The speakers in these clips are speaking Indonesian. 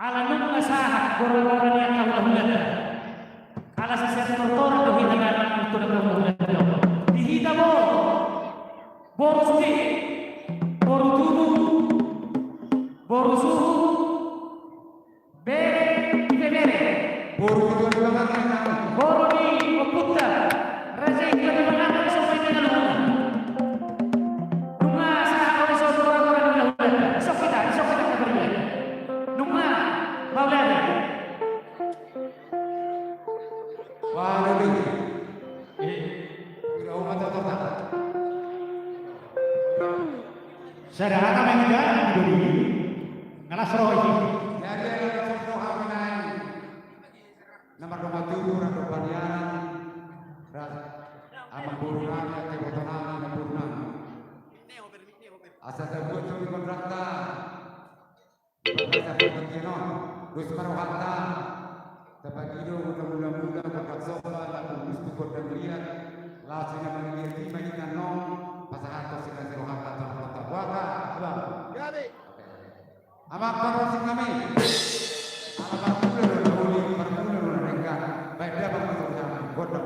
ala nung nasahat goro-goro niya kahulan. Ala sa siya tortora do hinagan ito na kahulan. Dihita mo. Borusti. Borutubu. Borusuhu. Bere. Bere. Borutubu naman. Boroni. Opunta. Raja ito na mga sa may tinalungan. Nunga sa ako sa goro-goro ng lahulan. Isok kita kabarulan. Nunga. Maulana. Wah, ini. Tidak umat tertentu. Saudara kami juga di ngalas roh ini. Jadi ada contoh hamilan. Nomor 27 ratu panian. Amang burunan yang kebotonan dan burunan. Asal terbut di kontrakta. Bahasa Filipino, Rus Marwata. Tepagido mula-mula kontrak sopa lalu gusto ko dan lihat. Langsung yang mengirim mainan non. Pasahan to sila sirohan atau kota waka. Gabi. Amak parosing kami. Amak pula uli permula mereka. Baik dia bersama kota.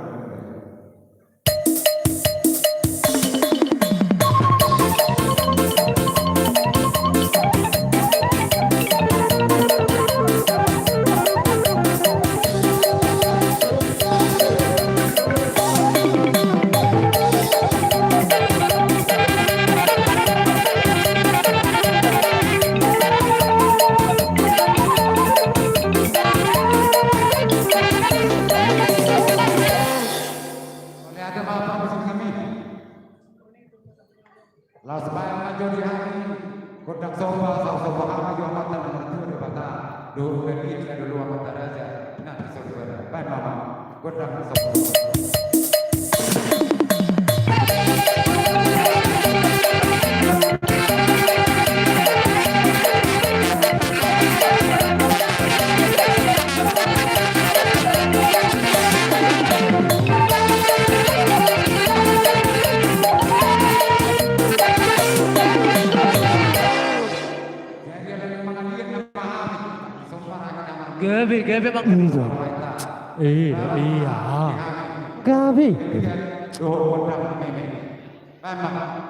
Kodang soba, soba kama jo amatan nomor 2 di bata. Dulu beri dan dulu amatan raja. Nanti saudara, baik mama. Kodang soba. Gabi bang itu. Iya. Gabi. Oh, memang.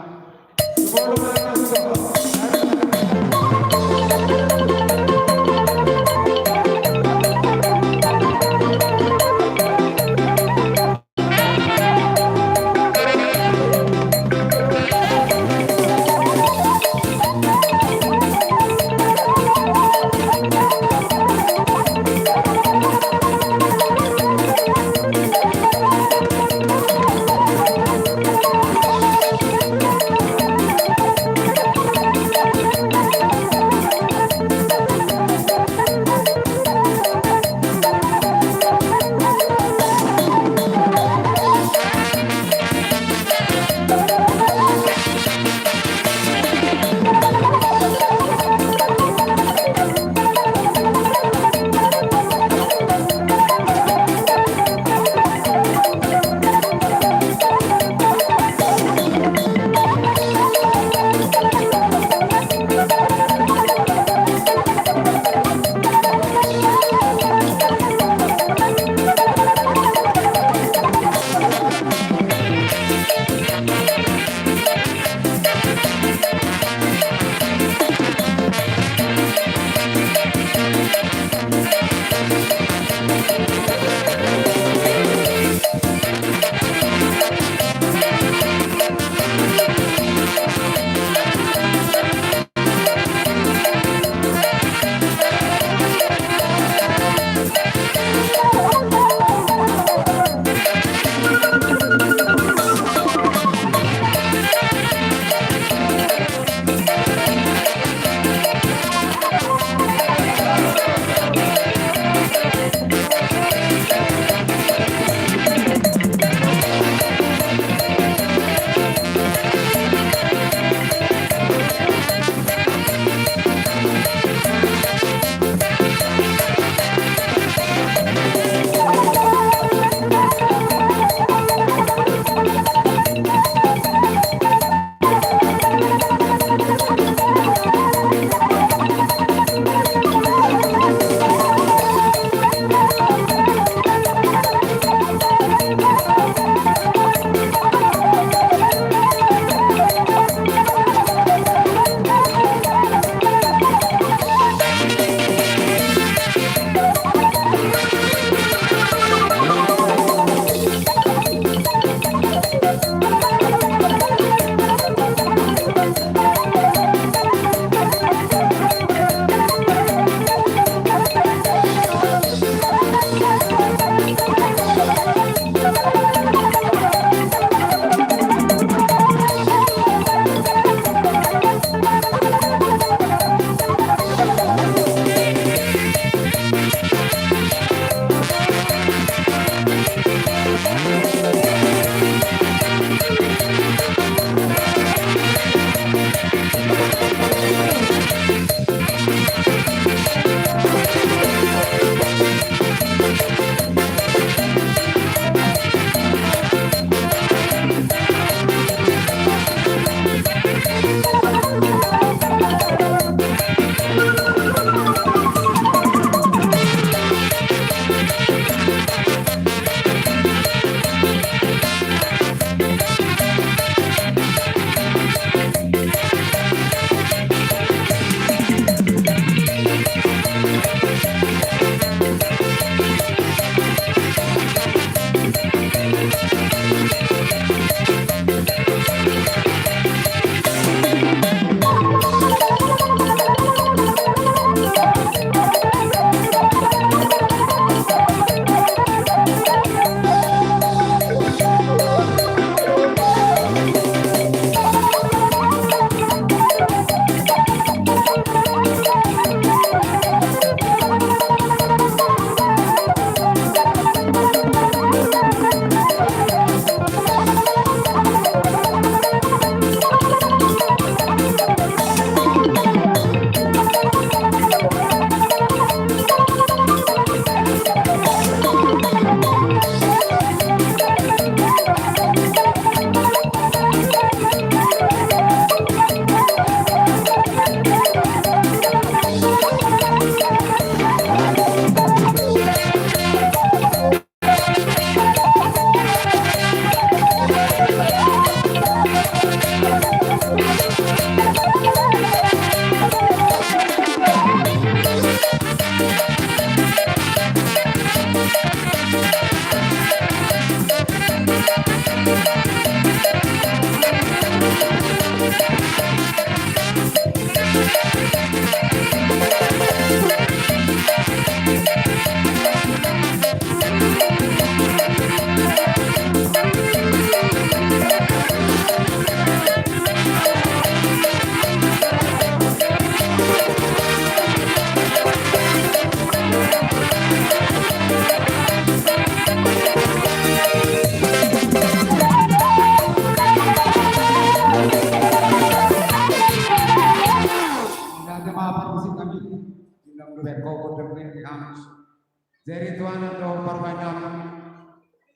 Dari Tuhan atau permainan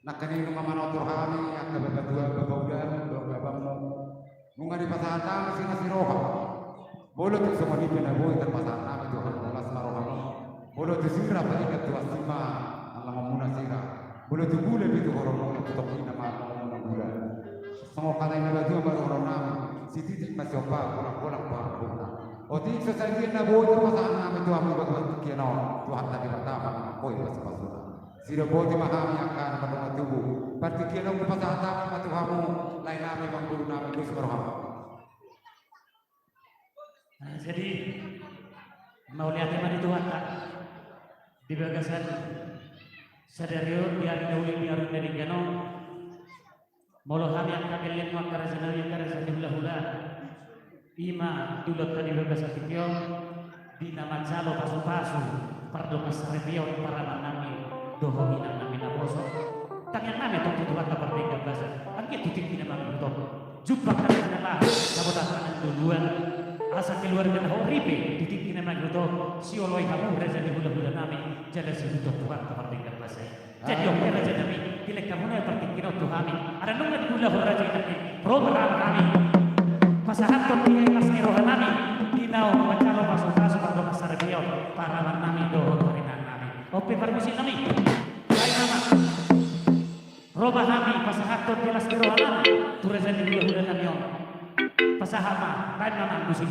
nak kini rumah manotor kami yang berdua berbaudan dua babang munga di pasatan masih roha bolo tu semua di pena boy terpasatan itu hal kelas maroha bolo tu sira pada tua sima Allah memuna sira bolo tu gula itu orang tu tapi nama memuna gula semua kata ini batu baru orang nama si titik masih apa pulang pulang Oti sesaji na boy terpasatan itu amu bagus kiano Tuhan tadi pertama boy pas pasuna sira boy mahami akan pada tubuh partikian ang pasatan at Tuhan lain namin bang guru namin Gus Maroha. Jadi mau lihat di Tuhan tak di bagasan sadario biar dari gano molo kami yang kagalian makara sanawi kara sanibula hula ima dulot tadi bagasan tikyo di nama calo pasu-pasu pardo masarepio para manami doho hinang namin aposo tangan namin itong tutuhan na parang bagasan ang kitutik pinamang ito jumpa ka rin na lahat nabotasan ng duluan asa keluarga na horipe titik naman ito si Oloy kamu reza di hula-hula namin jadi si ito Tuhan kapag bagasan jadi yung raja namin pilih kamu na partikin ito kami ada nungan hula-hula raja namin program kami pasahan to pilih mas nirohan namin dinaw macalo masuk-masuk pada masarapio para namin doon parinan namin ope permisi namin ay nama roba kami pasahan to pilih mas nirohan namin tureza di hula-hula namin pasahama lain nama musik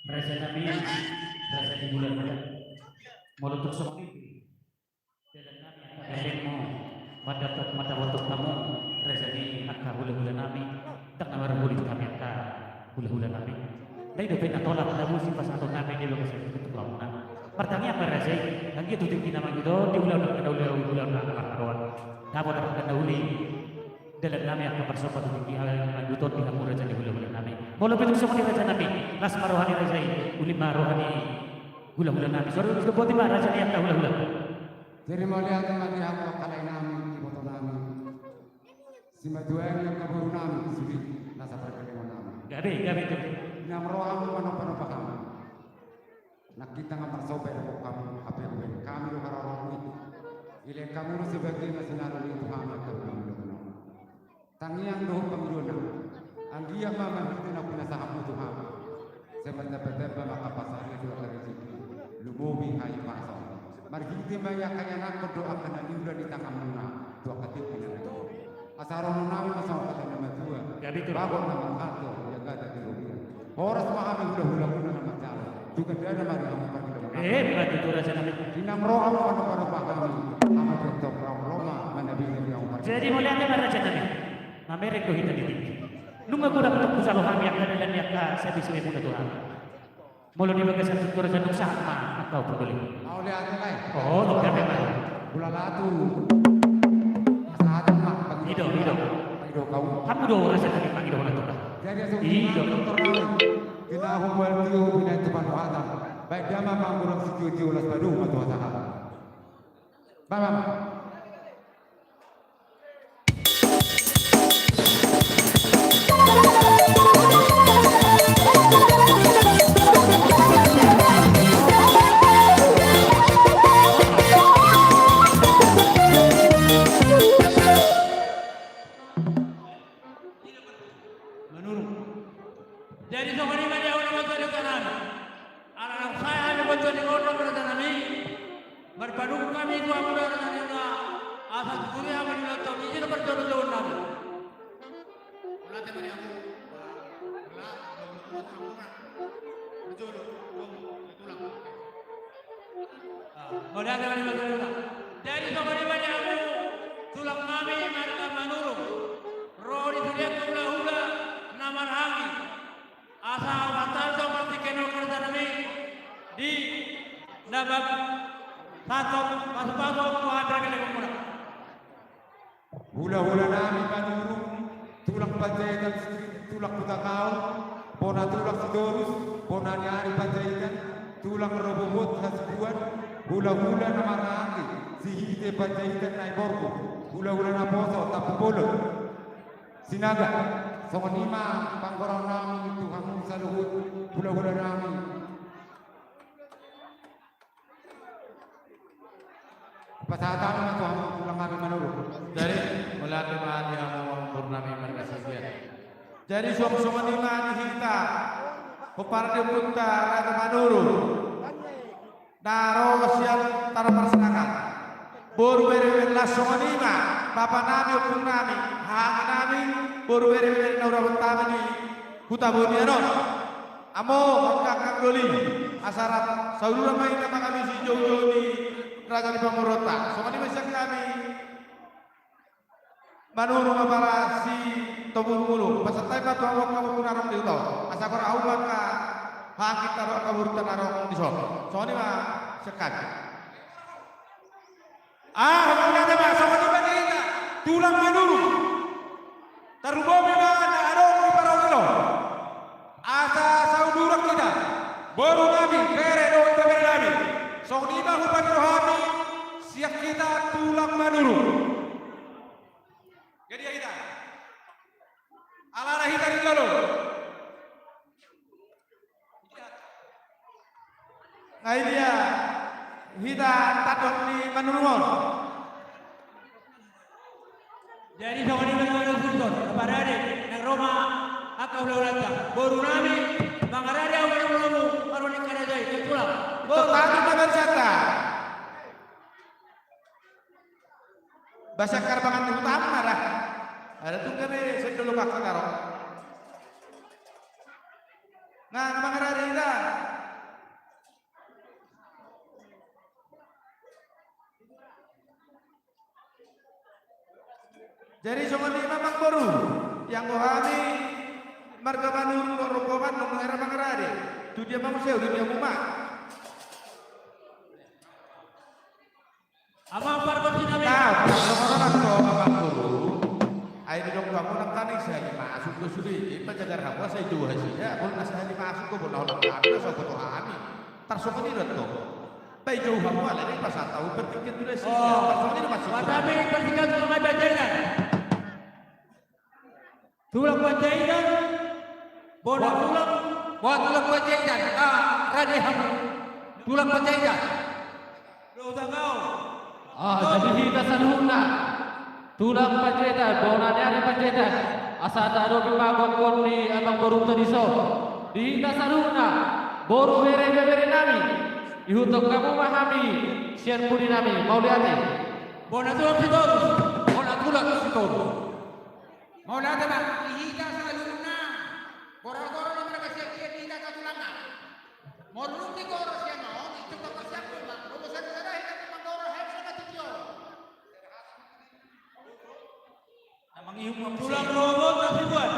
Raja Nabi, Raja di bulan Rajab, mulutuk semua mimpi. Dalam kami akan beremu, madapat mata untuk kamu, Raja di akan hula-hula nami, tak nawar bulit kami akan hula-hula nami. Dari doa nak tolak ada musim pas atau nami di lokasi itu kelaunan. Pertanyaan apa Raja? Lagi itu tinggi nama itu di bulan kawan. Dapat akan dahuli. Dalam nami akan bersopat tinggi anggota di kamu Raja di bulan nami. Mula betul semua di Raja Nabi, las marohani Raja ulima rohani hula-hula nami. Sorry sudah buat tiba Raja ni akan hula-hula. Jadi melihat melihat kalai nami di foto nami. Si maduan yang kabur nami suri nasa perkedewan nami. Gabe itu. Nam roham pano kami. Nak kita nggak bersobat dengan kami apa yang kami lo harapkan. Ile kamu lo sebagai nasional itu kami akan kami lo. Tangiang doh kami lo. Anggia mama itu nak punya saham itu kami. Sebentar-bentar maka pasar itu akan rezeki. Lubobi hai pasar. Mari kita banyak kaya nak berdoa karena diulah di tangan mana doa ketik ini. Asaron nabi masuk kata nama tua. Gabe itu. Bapak nama kata yang kata di rumah. Horas mahami hula-hula nama cara. Juga dia nama dia nama kita. Berarti itu Raja Nabi. Dinam roh pada pahami. Nama dokter Roma menabi yang umar. Jadi mulia ni Raja Nabi. Amerik tu kita di tinggi. Lunga ko dapat ko sa lohang yang kadalan niya ka sa biswe mo na Tuhan. Mula di bagas sa tutur sa nung sama atau peduli. Mau lihat lain. Oh, dokter memang. Gula latu. Saat mak Hidup. Hidup kau. Kamu do Raja Nabi panggil wala Tuhan. Jadi asal Hidup. kita humbal tiu bina tuan wahada. Baik dia memang kurang setuju ulas padu atau sahabat. Mama. Jadi sokoni mani awal bantu di kanan. Anak saya ada bantu di kolam berada nami. Berpadu kami itu apa berada nami na. Asal kuliah mani latar ini dapat jodoh nami. Berarti mani aku. Mudah mani bantu di kanan. Jadi sokoni mani aku. Tulang kami mereka menurut. Roh di dunia hula-hula nama rangi. Asa batal so pasti kenal kerja nami di nabab satu pasok Tuhan terkena kemudah. Hula-hula nami panurung tulang panjaitan tulang kutakau pona tulang sidorus pona nyari panjaitan tulang robobot hasbuan hula-hula nama rangi sihite panjaitan naik borgo hula-hula naposo tapu bolo sinaga songonima pangkorang nami Tuhan saluhut hula-hula nami. Pasatan naman Tuhan pulang kami menurut. Jadi mulai teman yang mau purnami mereka sekian. Jadi suam-suam lima kita kupar di punta raja manuru. Naro siang tanah persenangan. Boru berebelah suam lima. Bapak nami upung nami. Hangi nami. Boru berebelah naura bentama ni. Kutabuni anon. Amo angka kagoli. Asarat saudara main nama kami si jauh-jauh ni. Raja di Pamorota, soalnya besok kami manuru mapara si tobur mulu, pasatay pa tuwag kamu pun arong dito, asakor awak ka hangit taro kaburutan arong di so, soalnya mah sekat. Hanggang na soalnya ba kita tulang manuru, tarubo na arong di parong asa saudara kita, baru kami kere do kere kami. Sok di bahu rohani siap kita tulang manuru. Jadi kita ala kita di dulu. Nah dia kita takut di manurun. Jadi sokoni mani awal sultan kepada adik yang Roma akau ulata. Boru nami bangarade awal mulu baru nikah aja itu pulang. Tetapi dengan sata bahasa karbangan utama dah. Ada tuh kene sedulu kakak karo. Nah, mangarare Hita. Jadi somani mamang baru yang kohani marga manuru rokoman nong era mangarade. Tu dia manusia dunia umat. Amang parpati nabi. Nah, orang-orang to mamang baru. Ayo dong kamu nang tanik saya masuk ke sudi. Pacagar apa saya dua hasilnya. Kalau nasi hari masuk ke bola orang ada so ketuhani. Tarsomani reto. Pai jauh kamu ada di pasar tahu bertiket tulis sih. Tarsomani masuk. Patabi pertikan tulungan bajaikan. Tulang bajaikan. Bonak tulang. Buat tulang bajaikan. Radeham. Tulang bajaikan. Lu udah kau. Jadi hita sanuna. Tulang panjaitan, bonanya ada panjaitan. Asata do bimagong koni amang boru tadiso. Di dasaruna, boru bere nami. Ihutok kamu memahami sian pudi nami. Mau lihat nih? Bonak tulang sitorus. Bonak tulang sitorus. Mau lihat bang, ihita selalu na. Korang-korang yang mereka siap-siap ihita ke tulangan. Mau dulu di korang siang mau, itu bakal siap bang. Rumusan sana ihita ke manggora, hai sana tijio. Mengihum tulang robot kasih buat.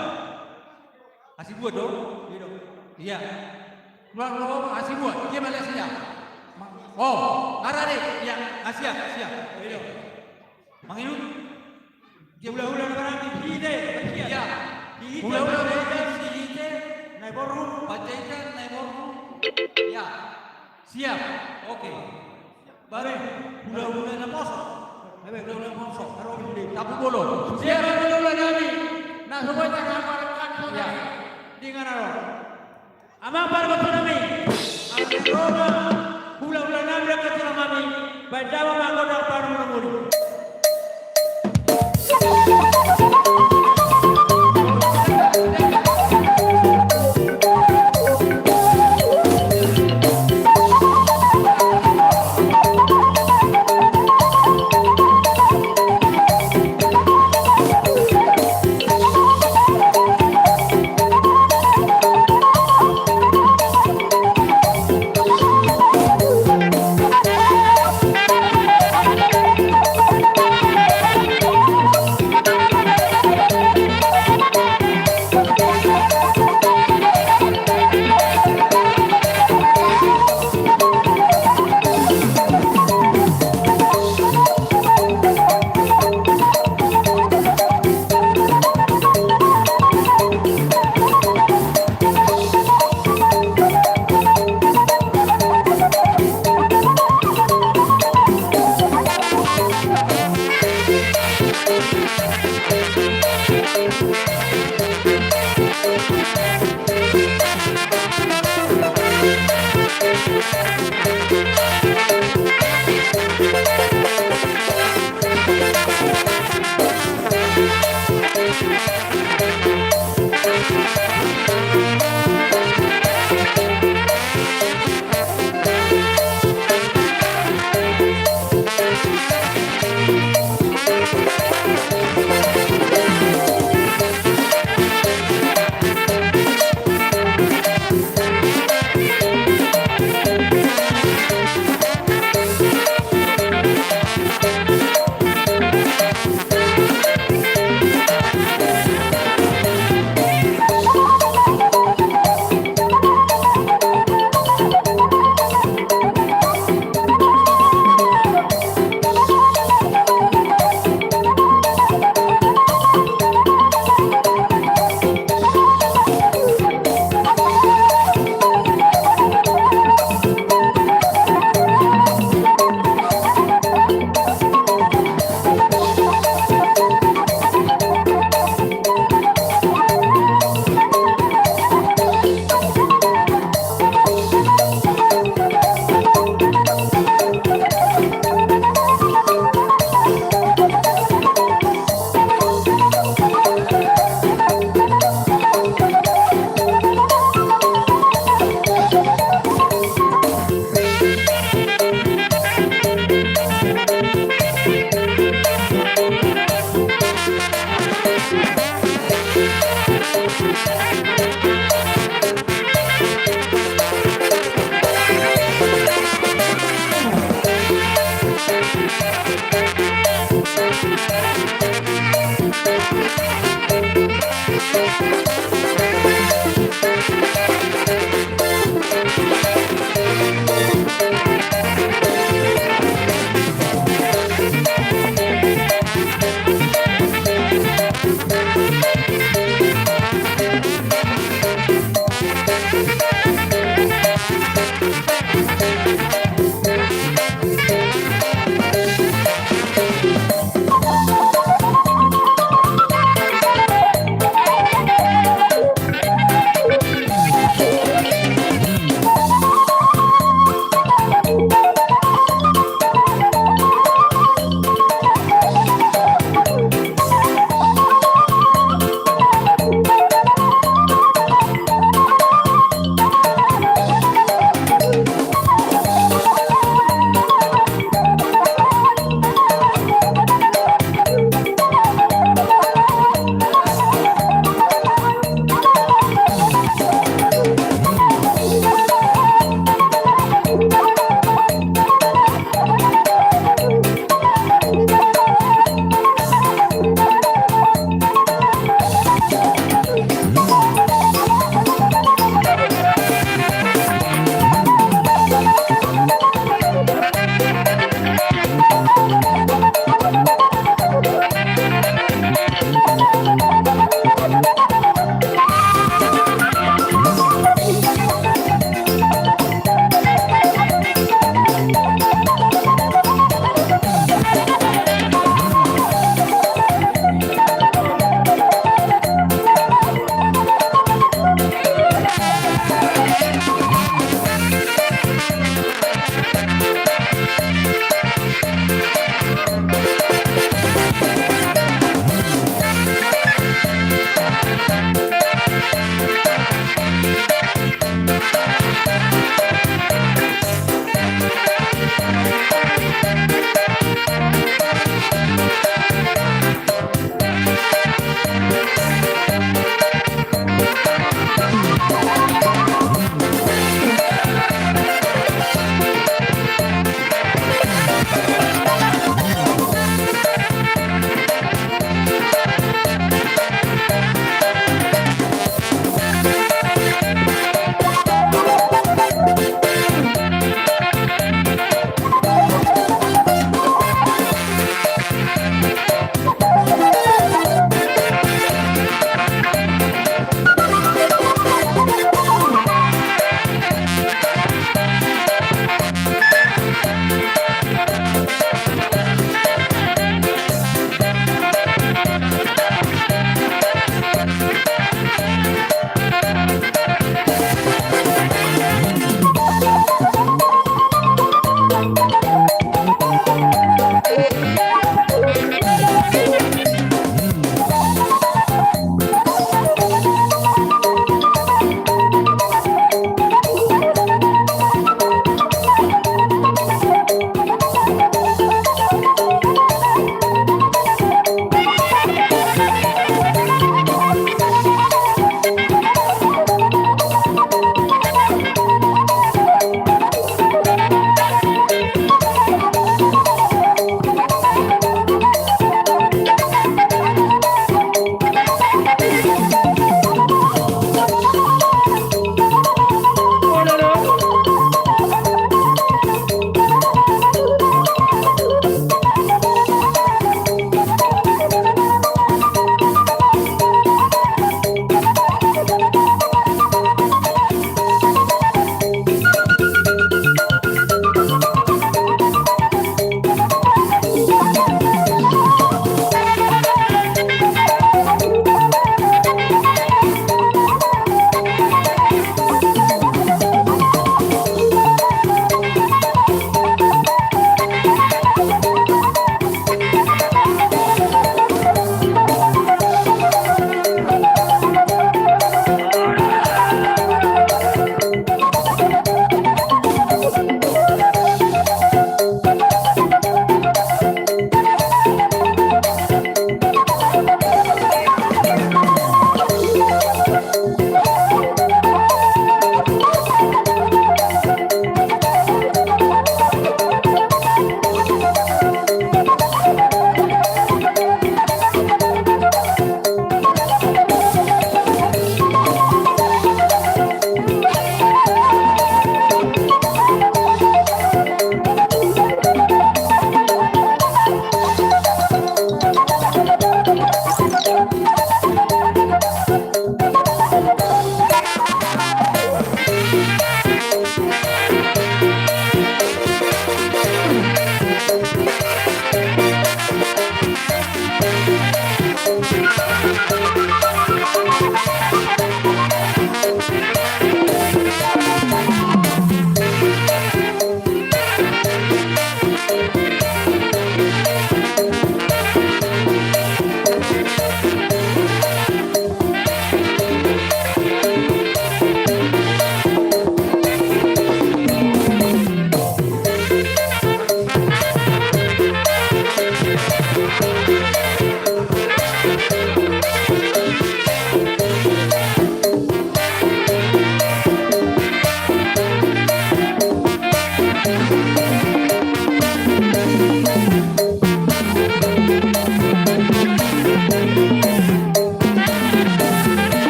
Kasih buat dong. Iya dong. Iya. Tulang robot kasih buat. Dia Malaysia. Oh, arah deh. Iya, Asia. Iya dong. Mengihum. Dia ulah-ulah barang di hide. Iya. Di hide. Ulah-ulah barang di hide. Naik borum. Bajaikan naik borum. Iya. Siap. Oke. Bare. Ulah-ulah na mosok. Ulah-ulah mosok. Taruh di tapu bolo. Siap ulah-ulah kami. Nah, semua tak amalkan saja. Dengan aro. Amang parbat nami. Roma. Ulah-ulah nami dekat dengan kami. Bandawa magoda paru menguri.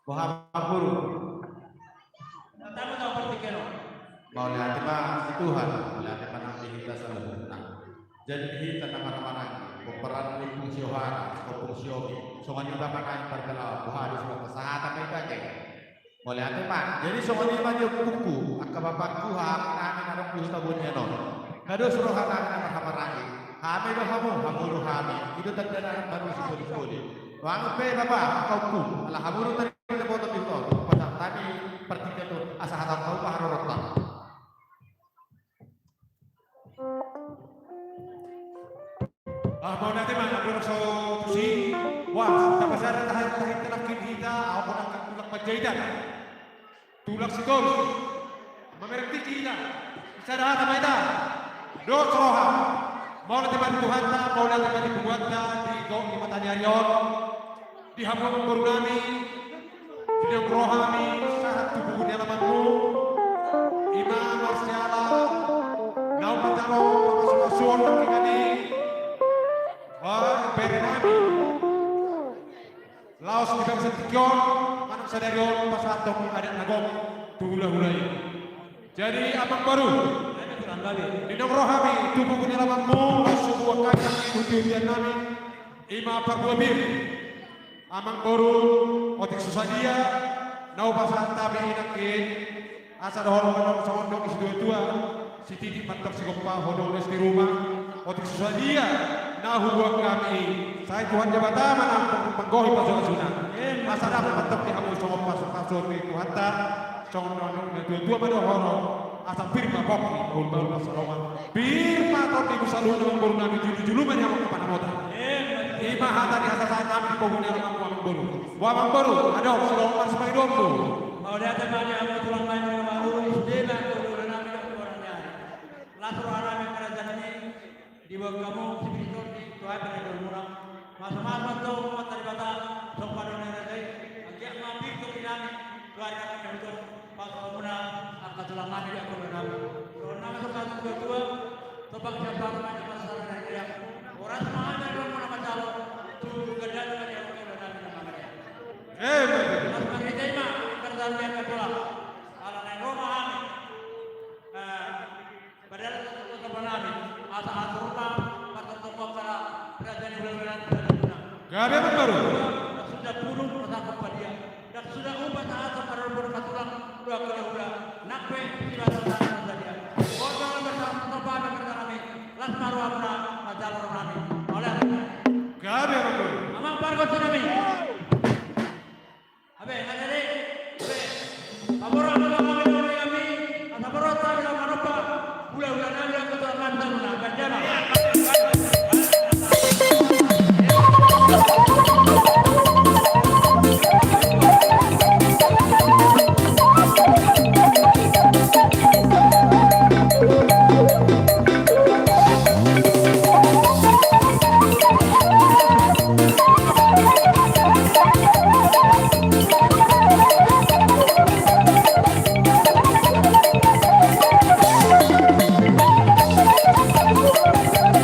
Bohamapuru. Tamu tahu berpikir. Mau lihat mah si Tuhan, lihat nanti kita selalu. Nah, jadi kita nama-nama peperan pun siohan, pun siogi. Soalnya bapak naik perkelau, buah di sebuah kesehatan mereka aja. Mau lihat mah, jadi soalnya mah dia buku, akak bapak Tuhan, kami ada puluh tahunnya non. Kado suruh anak kamar lagi. Kami dah kamu lu kami. Itu terdengar baru sekali. Wang pe bapak, kau ku, alah kamu lu tadi foto itu. Pada tadi pertiga tu, asa hata kau baharu rotan. Mau nanti mana belum so tusi. Wah, tak pasal tahan tulak kita, aku nak tulak majaidan. Tulak sikol. Memerti kita. Bisa dah apa itu? Dot roha. Mau nanti mana Tuhan tak, mau nanti mana buat tak di gong di mata nyarion. Di hambung berunami. Di yang rohani saat tubuh di alamanmu. Imam Marsyala. Nau pataro pasukan kini. Wah, berenami. Laos kita bisa tikion, manuk sadarion pas atau ada nagom tulah-hulai. Jadi abang baru. Di rohami tubuh penyelamanmu, sebuah kacang tujuan nami. Ima parbuabir. Amang baru, otik susah dia. Nau pasal tabi inakin. Asa dohol manok sawandok isi dua-dua. Si titik mantap si gompa hodol di rumah. Otik susah dia. Nahu buat kami, saya Tuhan jabatan mana penggohi pasal sunnah. Masa dapat mantap di kamu sama pasal di Tuhan tak, contoh dua mana horo, asal firma kopi, baru pasalawan. Firma kopi busalun dengan baru nabi julu mana yang kepada moda. Ima hata di asal saya kami pengguna yang mampu baru. Wamang baru, ada selawan sebagai dombu. Mau dia temani aku tulang main rumah urus dia nak turun nabi orangnya. Lalu orang yang kerajaan ini di bawah kamu sebetulnya Tuhan pada murah. Masa-masa tu umat daripada sopan dan nenek. Agak mampir tu kini Tuhan akan untuk pasal muna angkat tulangan dia aku benar. Kalau nama sopan dua sopan siapa namanya masalah dari dia. Orang semua ada orang mana macam tu kerja dengan dia aku benar namanya. Mas kita ima kerjaan dia ketulah. Kalau naik rumah kami, padahal itu kebenaran. Asa rumah atau toko para kerajaan bulan-bulan Gabe baru. sudah burung bertakap pada dia dan sudah ubah taat pada berkatulang dua kali nakpe tiba taat dia. Orang bersama sopan dan kami las marwabna majalah rohani. Oleh Gabe baru. amang pargo tsunami. Abe ngade abe. Abora kami asabora tahu manupa bulan-bulan yang ketuaan tanah ganjana. Thank you.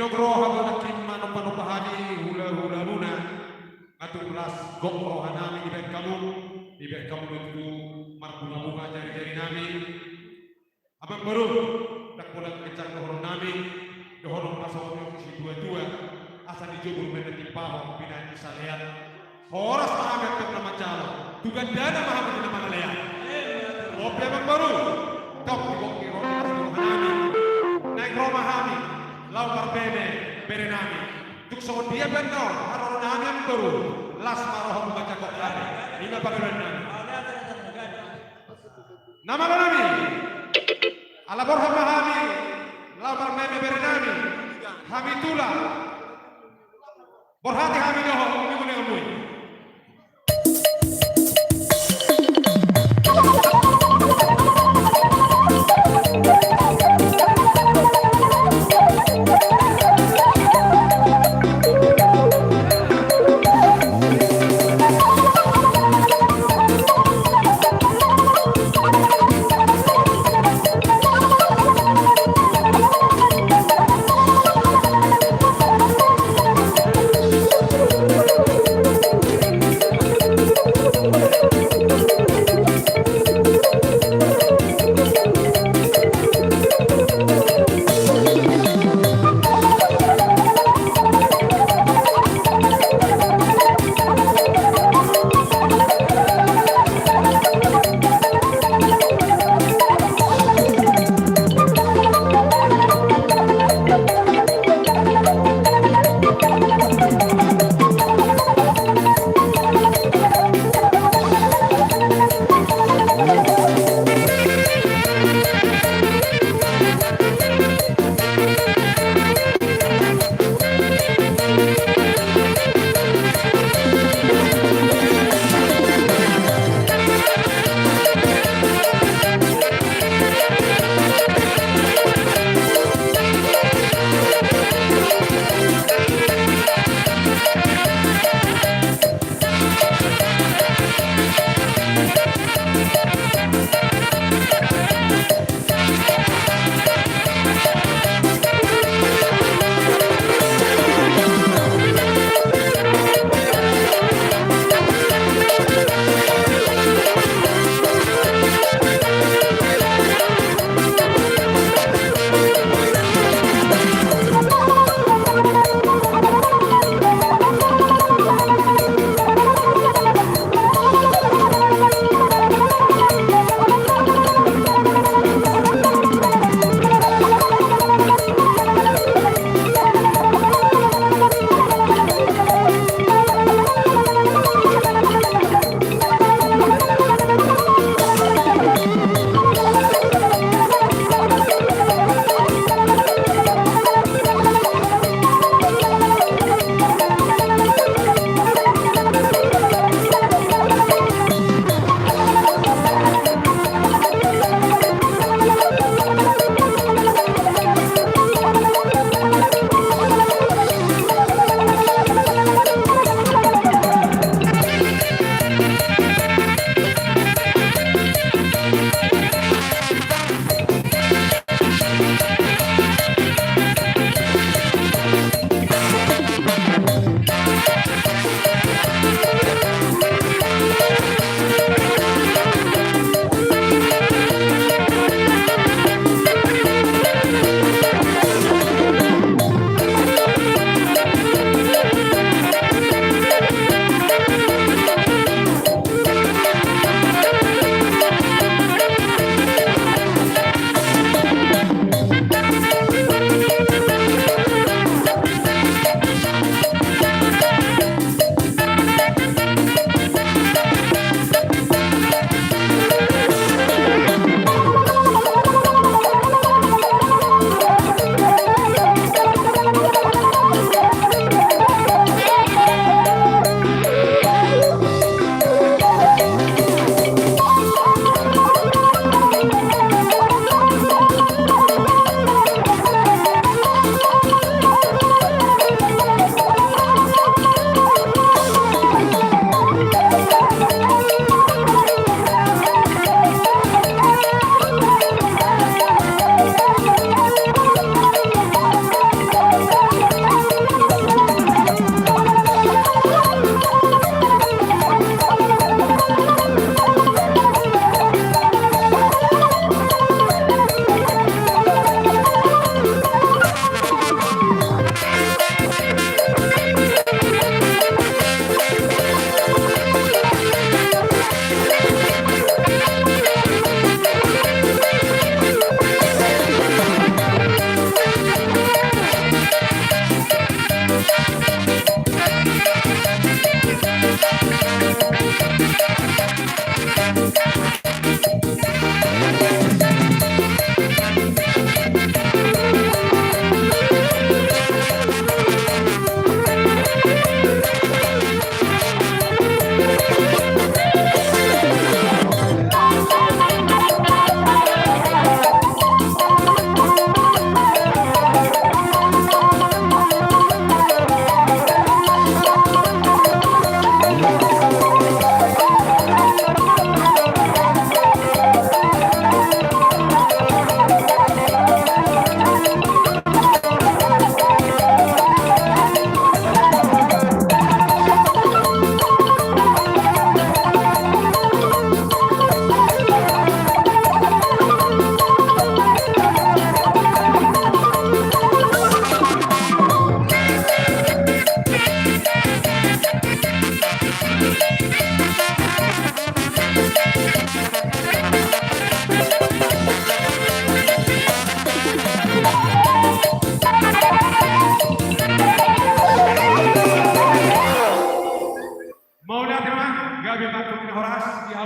Dinogroha banakim mano panupahani hula-hula luna. Atulas gok rohanami di kamu itu bunga jari-jari nami. Abang baru tak pulang kencang dohon nami, dohon pasok si dua-dua. Asa dijubur meneti pahong pinai salean. Horas mahamet ke nama calo, tugan dana mahamet ke nama ngalean. Oke abang baru, kau digoki rohanami, naik romahami, lau berbene berenami. Tuk so dia benar, haron nami yang baru. Las marohom baca kok kami. Lima pagawai nami. Nama nami. Ala borham mahami. Labar meme berenami. Hami tula. Borhati hami doho. Ini boleh ngomong. Thank you.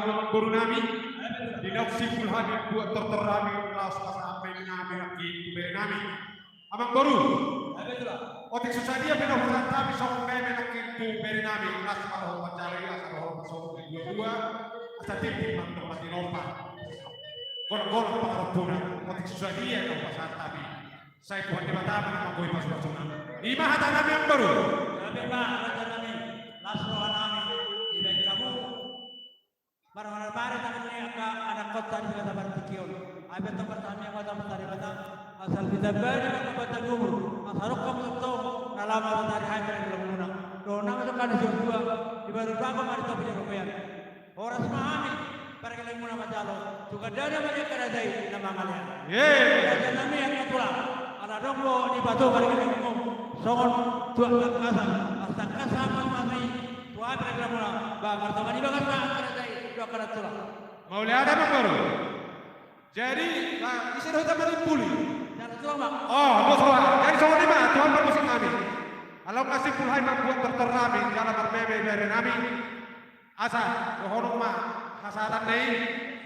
amang guru nami dinaw sipul habib buat terterami laos sampai nami lagi nami amang guru otik susah dia benar benar kami sok meme lagi tu beri nami las kalau mencari las kalau masuk dua asal titik mantu mati nompa gol pengaruh puna otik susah dia kalau pasal kami saya Tuhan di mata mengakui masuk lima hata nami yang baru Kami Pak, kata kami, lasro kami, tidak kamu. Barang-barang tangan ini anak kota di kota Bartikion. Abi tempat kami yang kota Mentari Batang. Asal kita beri kota Batang Gumur. Asal kamu tahu, nalama Mentari Hajar yang belum lunak. Dona itu kan di dua, di baru bago mari tapi yang rupiah. Orang semua kami, para kalian muna majalo. Juga dari banyak keradai nama kalian. Kata kami yang ketulah. Ada dombo di batu para kalian ngomong. Songon tua kasar, asal kasar mami, tua beragam mula, bagar tamani bagar kasar dari dua karat tulah. Mau lihat apa baru? Jadi, isi roda mari pulih. Jangan tulah mak. Oh, bos soal. Jadi soal lima, Tuhan bermusik kami. Kalau kasih pulhai membuat terterami, jalan berbebe dari kami. Asa, kohonok mak, kasaran nih.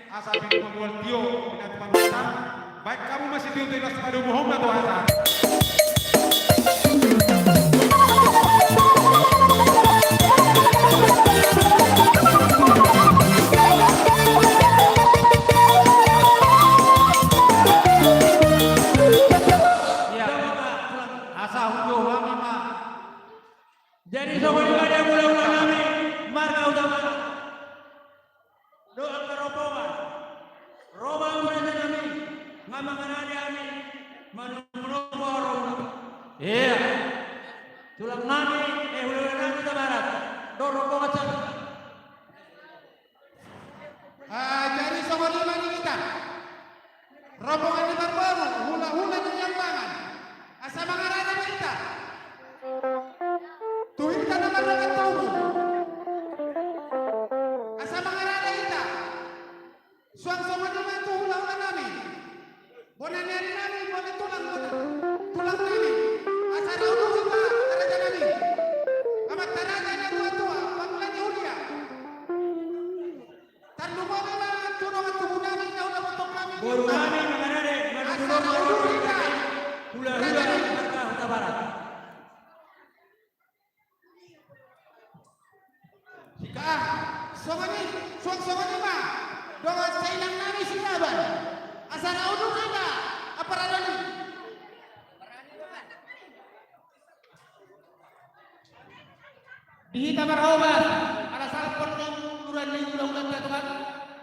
Asa bingung membuat tio, tidak teman besar. Baik kamu masih diutus pada Muhammad atau asa. Jadi soal ibadah mula-mula kami, marga utama. Doa kerobohan, roba mereka kami, ngamangan ada kami, menunggu orang. Iya, tulang kami, hulu kami ke barat, dorong kocak. Jadi sobat lima ini kita rombongan di baru hula-hula di Jambangan asa mangarana kita tuh kita nama tahu asa mangarana kita suang sobat lima itu hula-hula nami bonan dari nami bonan tulang nami asa raudu kita taraja nami amat taraja na tua-tua panggilan Yulia Tarlu kami na tunong at tubunanin na ulang untuk kami. Guru kami mengenai menurut hula-hula marga Huta Barat. Sika, suang-suang mah. Dongan sa ilang nami sinaban. Asa na udong kita. Aparadon. Dihita marhaban, ada salah pondong duran ni ulang-ulang jatuhan.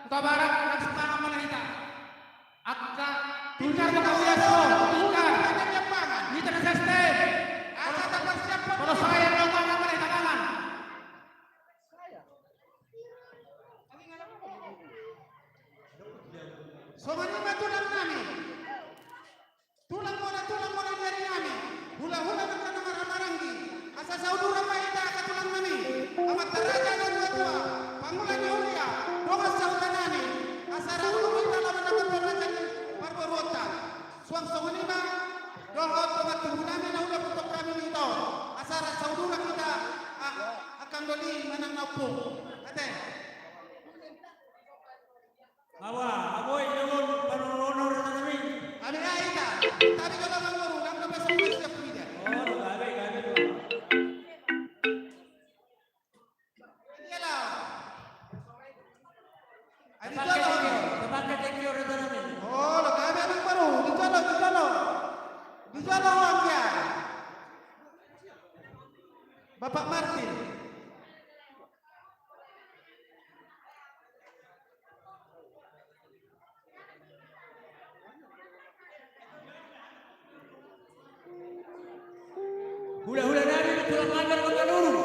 Huta Barat ang semangat manahita. Akka tingkar ka kau ya tingkar. Dihita na sistem. Asa tapos siya pa. Kalau saya yang ngomong manahita kangan. Soman lima tulang nami. Tulang mo na dari nami. Hula-hula na ka naman ramaranggi. Asa sa udurang mahita ka tulang nami. Amat taraja na tua-tua. Pangulan ni Ulia. Dongas sa utanani. Asa raudu kita laman dapat taraja ni Barbarota. Suang soman lima. Dohot tomat tubunamin na udah untuk kami nito. Asa sa udurang kita. Akan doli manang naupong. Ate. Bawa, aboy namun panununur na kami. Ano nga ita? Sabi ko lang ang marulang na basta mo siya pwede. Oh, gabi tu. Hindi lang. Ay, dito Pakai lang. tekyo na kami. Oh, lagabi ang maru. Dito lang. Dito lang ang yan. Bapak Martin. Hula-hula namin tulang kami magkalurong.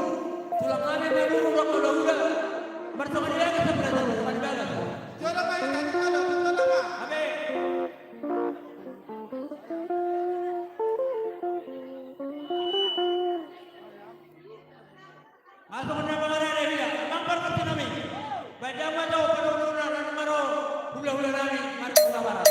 Tulang kami malurong ang hula-hula. Bertemu lagi sa pelajaran sa panibagan. Dito lang kayo. Dito lang ka. Abe. Masuk na mga nanay. Ang parpati namin. Badang malaw, panununa na numero. Hula-hula namin. Marga Huta Barat.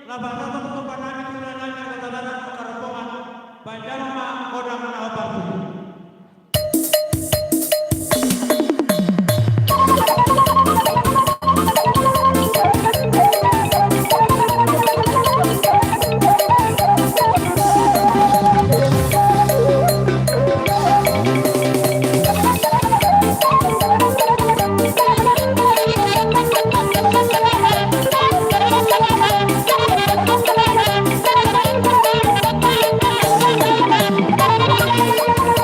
Laban-laban ko pa namin tulanay ng katalaran ng karampungan. Banjalma, kodang na obabu. Thank you.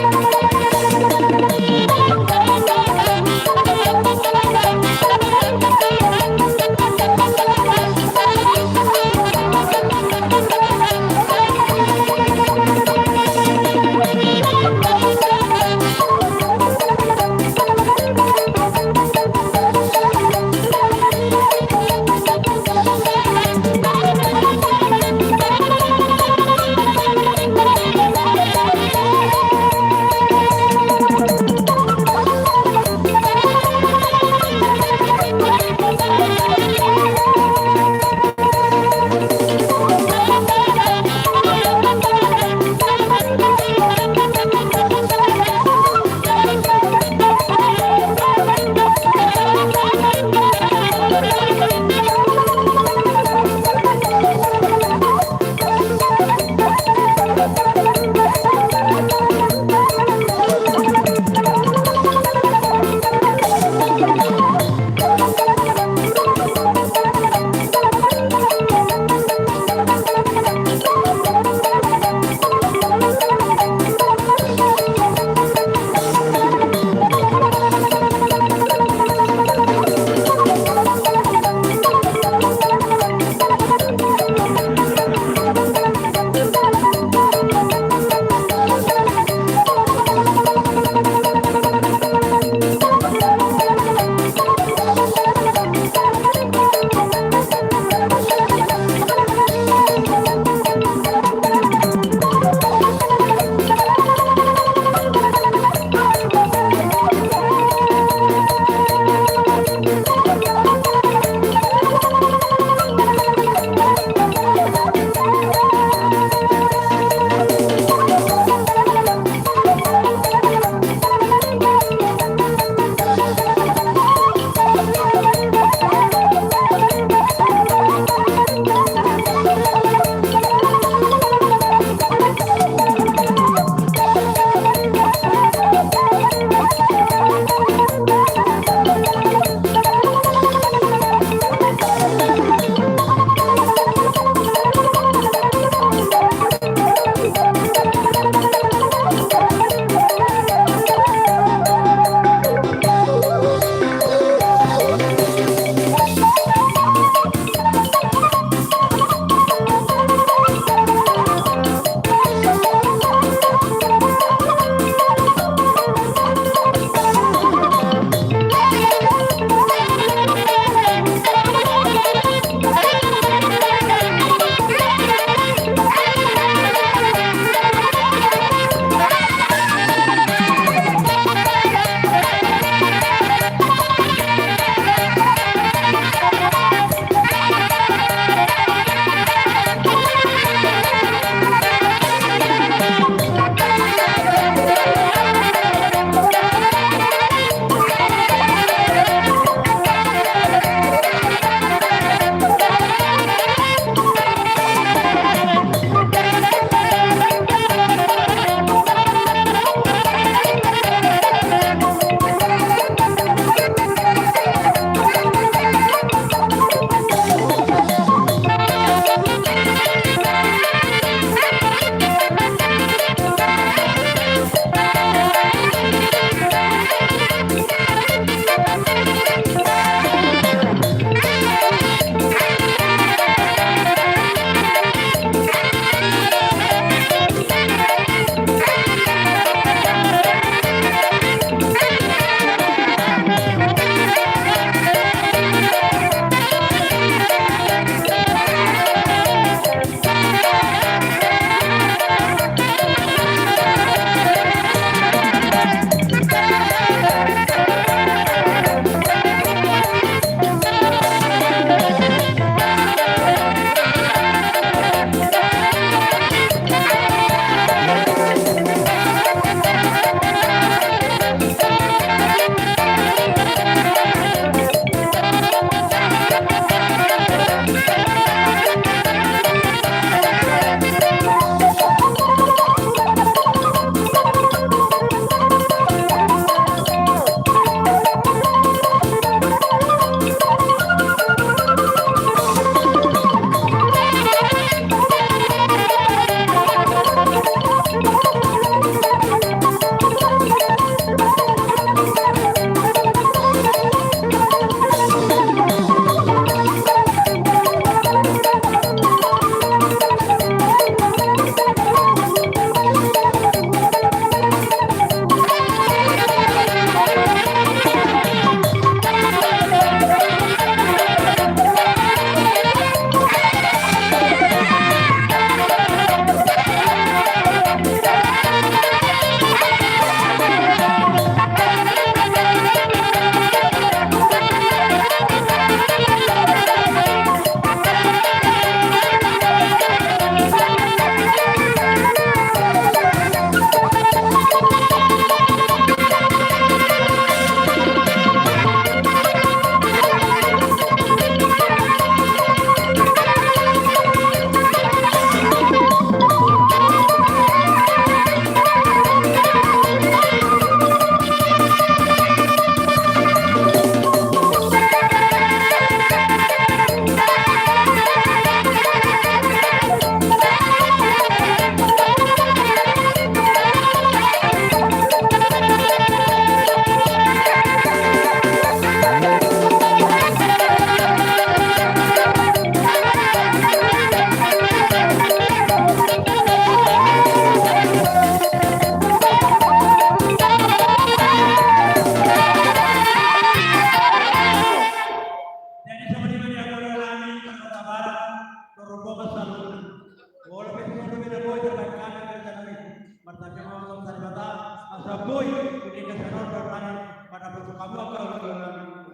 Boy, ketika senor bermain pada bentuk kamu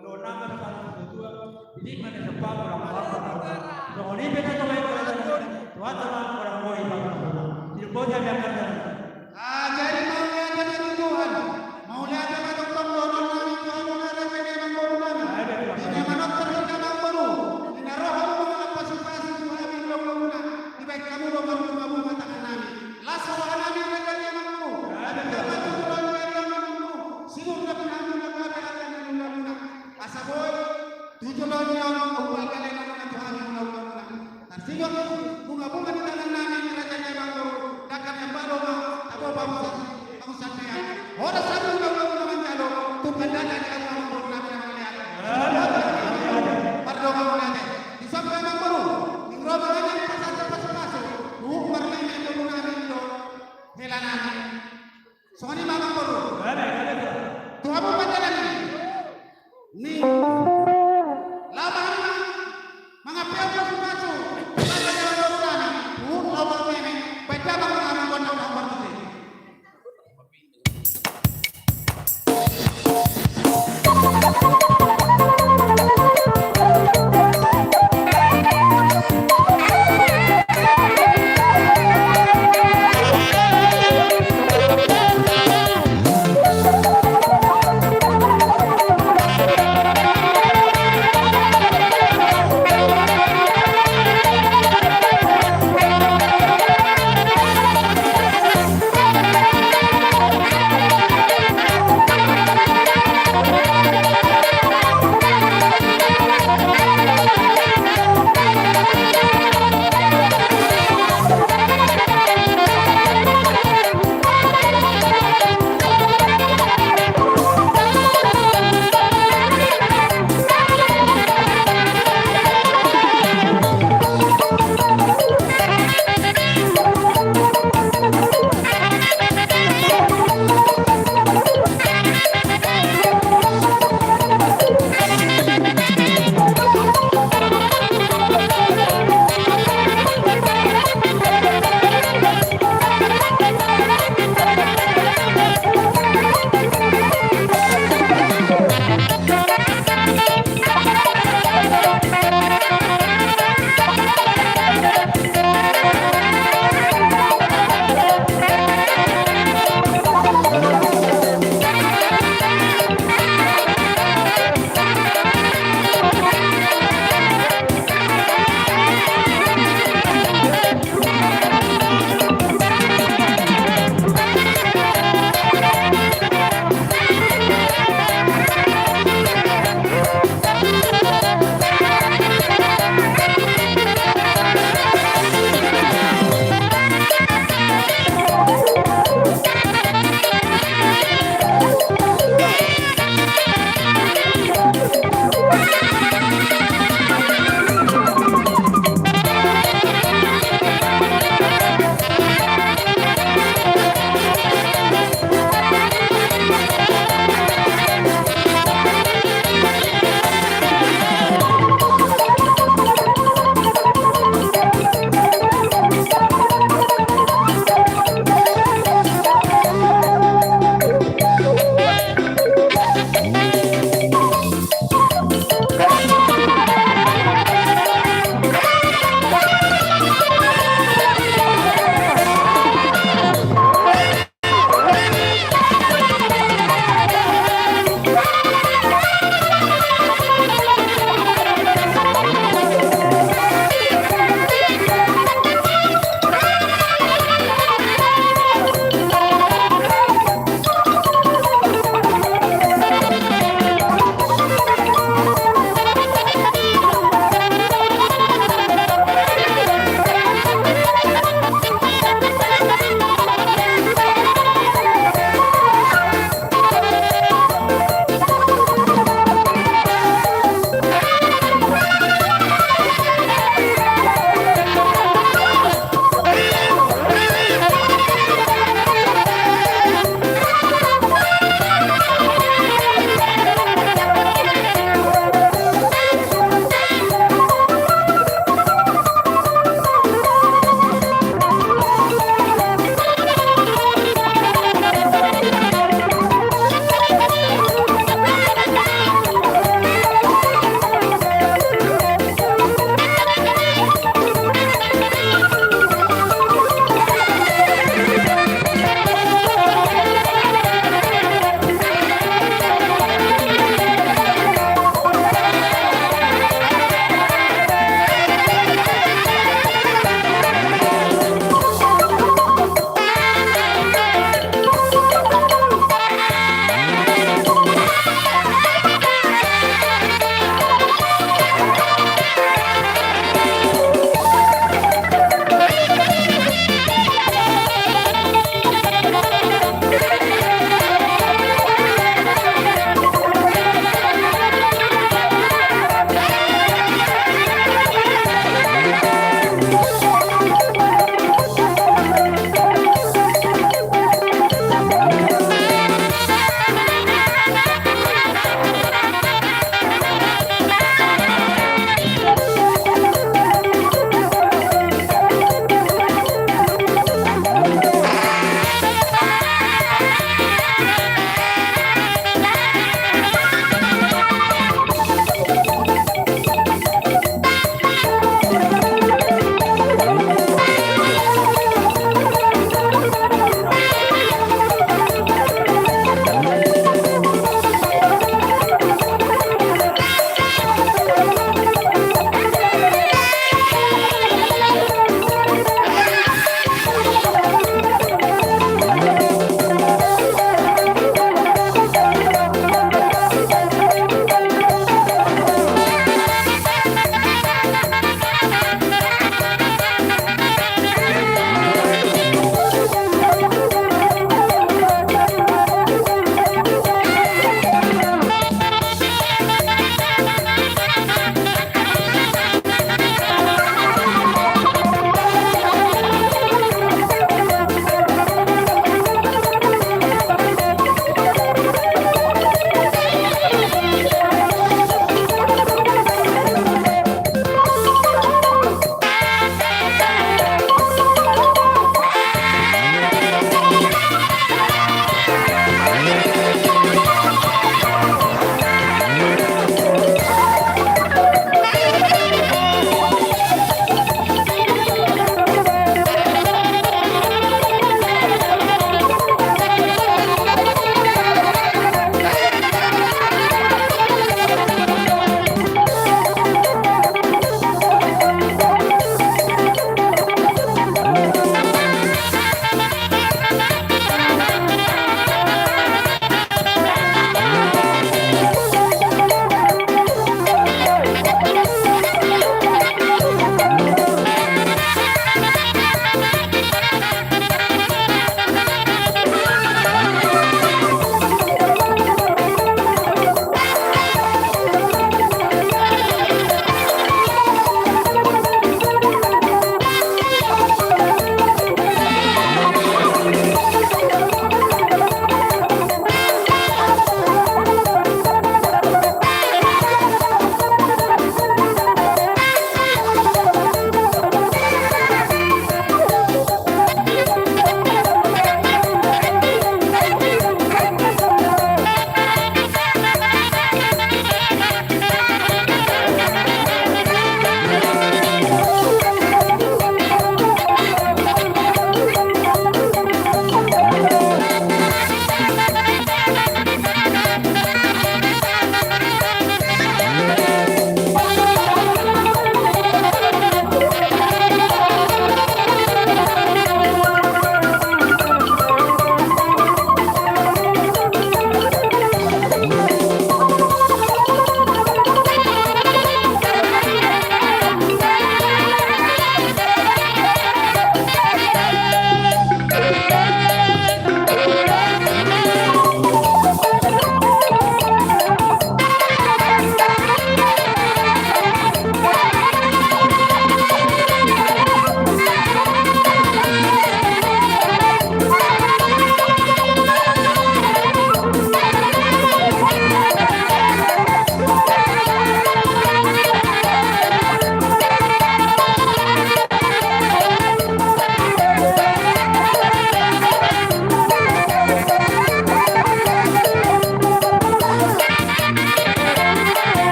lo nama salah sesuatu, jadi mana sebab orang apa? Kalau ini beda tuh yang tuan orang Boy jadi Boy yang kata. Jadi mau lihat dengan Tuhan, mau lihat dengan dokter Tuhan, Tuhan mengarah ke dalam baru ini manot terhadap dalam baru, ini roh mengalap pasi-pasi Tuhan yang lalu di baik kamu kamu mengatakan nami, langsung nami mereka yang malu, ada Tuhan sigur na pinamo na pagkakatan ng luna. Asaboy, tutuloy niyo ang upagalan ng mga Tuhan ng luna. Sigur bunga-bunga di tangan namin raja niya bago dakat yang baru ako ang sabihan. Oras sa mga luna naman jalo, tupadanan ang mga luna namin ang lihat. Pardon mo natin. Isang mga baru, ng Roma namin pasasa-paso, buhok marlay na ito namin ito, hela namin. So ni mga baru, Tuhan membacakan ini laban mga piyablo sumaso mga jalan sana lawan ini baca mga anak ng barangay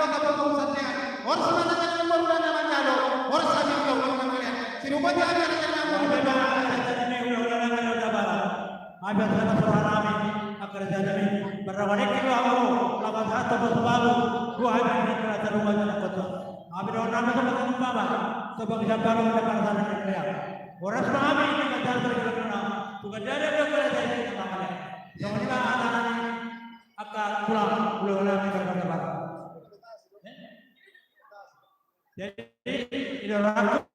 baka pag-uusapnya. Oras na natin ang marula naman lalo. Oras sa amin ito, mga kalian. Sinubad yan ang natin ang marula. Abang sana suara kami agar jadi berwanek kita aku lawan satu bersebalu dua hari ini kita rumah dan kota. Abang orang nama sama bapa sebagai sabar kita perasaan kita. Orang kami ini kejar berkena bukan jadi berkena jadi namanya. Yang kita anak akan pulang lagi ke. Jadi ini orang